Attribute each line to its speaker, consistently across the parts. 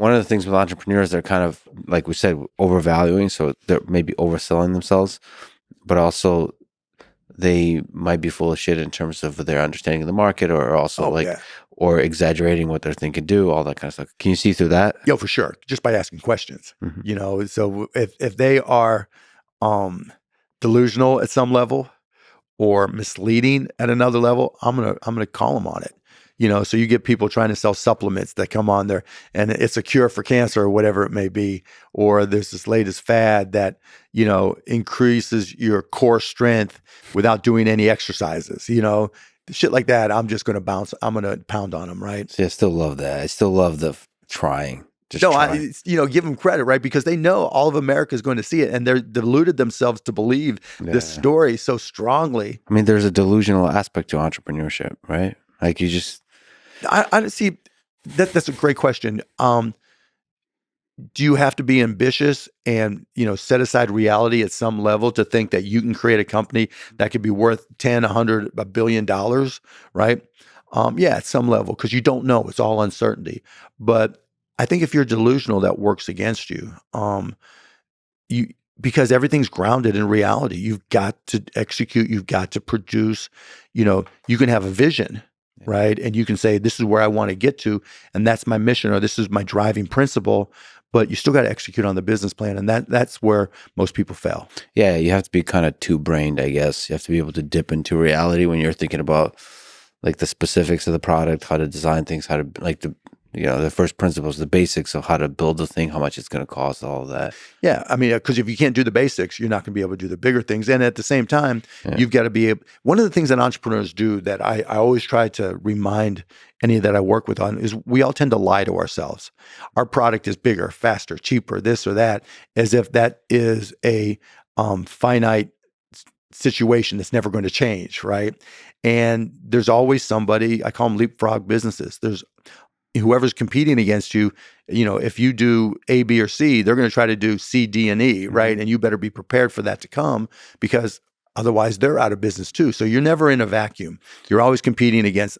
Speaker 1: one of the things with entrepreneurs, they're kind of, like we said, overvaluing. So they're maybe overselling themselves, but also they might be full of shit in terms of their understanding of the market, or also or exaggerating what they think can do, all that kind of stuff. Can you see through that?
Speaker 2: Yeah, for sure. Just by asking questions, so if they are delusional at some level or misleading at another level, I'm gonna call them on it. So you get people trying to sell supplements that come on there and it's a cure for cancer or whatever it may be, or there's this latest fad that, increases your core strength without doing any exercises, shit like that. I'm just going to bounce. I'm going to pound on them. Right.
Speaker 1: See, I still love that. I still love the trying.
Speaker 2: Give them credit, right? Because they know all of America is going to see it, and they're deluded themselves to believe this story so strongly.
Speaker 1: I mean, there's a delusional aspect to entrepreneurship, right? Like you just...
Speaker 2: I see that. That's a great question. Do you have to be ambitious and, set aside reality at some level to think that you can create a company that could be worth 10, 100, $1 billion, right? Yeah, at some level, because you don't know. It's all uncertainty. But I think if you're delusional, that works against you. Because everything's grounded in reality. You've got to execute. You've got to produce. You can have a vision, right? And you can say, this is where I want to get to, and that's my mission, or this is my driving principle. But you still got to execute on the business plan, and that's where most people fail.
Speaker 1: Yeah, you have to be kind of two-brained, I guess. You have to be able to dip into reality when you're thinking about like the specifics of the product, how to design things, how to the first principles, the basics of how to build the thing, how much it's going to cost, all of that.
Speaker 2: Yeah, I mean, because if you can't do the basics, you're not going to be able to do the bigger things. And at the same time, you've got to be able. One of the things that entrepreneurs do that I always try to remind any that I work with on is we all tend to lie to ourselves. Our product is bigger, faster, cheaper, this or that, as if that is a finite situation that's never going to change, right? And there's always somebody, I call them leapfrog businesses. There's whoever's competing against you, if you do A, B, or C, they're going to try to do C, D, and E, right? And you better be prepared for that to come, because otherwise they're out of business too. So you're never in a vacuum. You're always competing against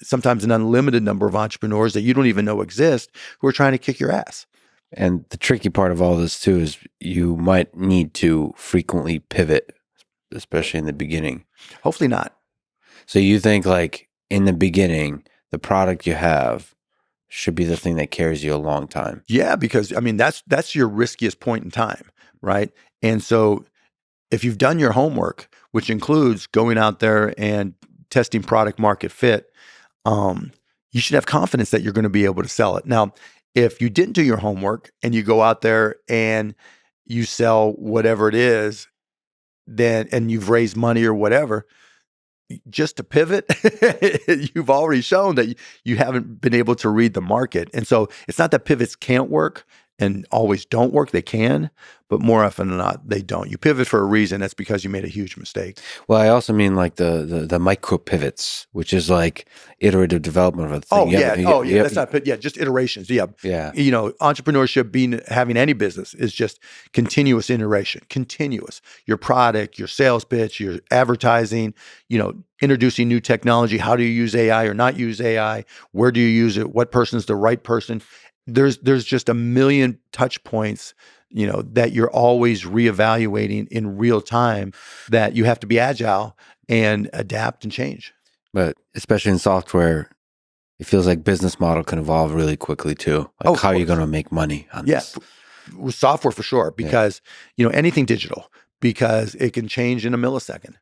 Speaker 2: sometimes an unlimited number of entrepreneurs that you don't even know exist who are trying to kick your ass.
Speaker 1: And the tricky part of all this too is you might need to frequently pivot, especially in the beginning.
Speaker 2: Hopefully not.
Speaker 1: So you think like in the beginning, the product you have should be the thing that carries you a long time.
Speaker 2: Yeah, because I mean, that's your riskiest point in time, right? And so if you've done your homework, which includes going out there and testing product market fit, you should have confidence that you're going to be able to sell it. Now, if you didn't do your homework and you go out there and you sell whatever it is, and you've raised money or whatever, just to pivot, you've already shown that you haven't been able to read the market. And so it's not that pivots can't work and always don't work. They can, but more often than not, they don't. You pivot for a reason. That's because you made a huge mistake.
Speaker 1: Well, I also mean like the micro pivots, which is like iterative development of a thing.
Speaker 2: That's not, just iterations. Yeah. Entrepreneurship, having any business is just continuous iteration, continuous. Your product, your sales pitch, your advertising, introducing new technology. How do you use AI or not use AI? Where do you use it? What person is the right person? There's just a million touch points, that you're always reevaluating in real time, that you have to be agile and adapt and change.
Speaker 1: But especially in software, it feels like business model can evolve really quickly too. Like how are you going to make money on this?
Speaker 2: With software for sure, because anything digital, because it can change in a millisecond.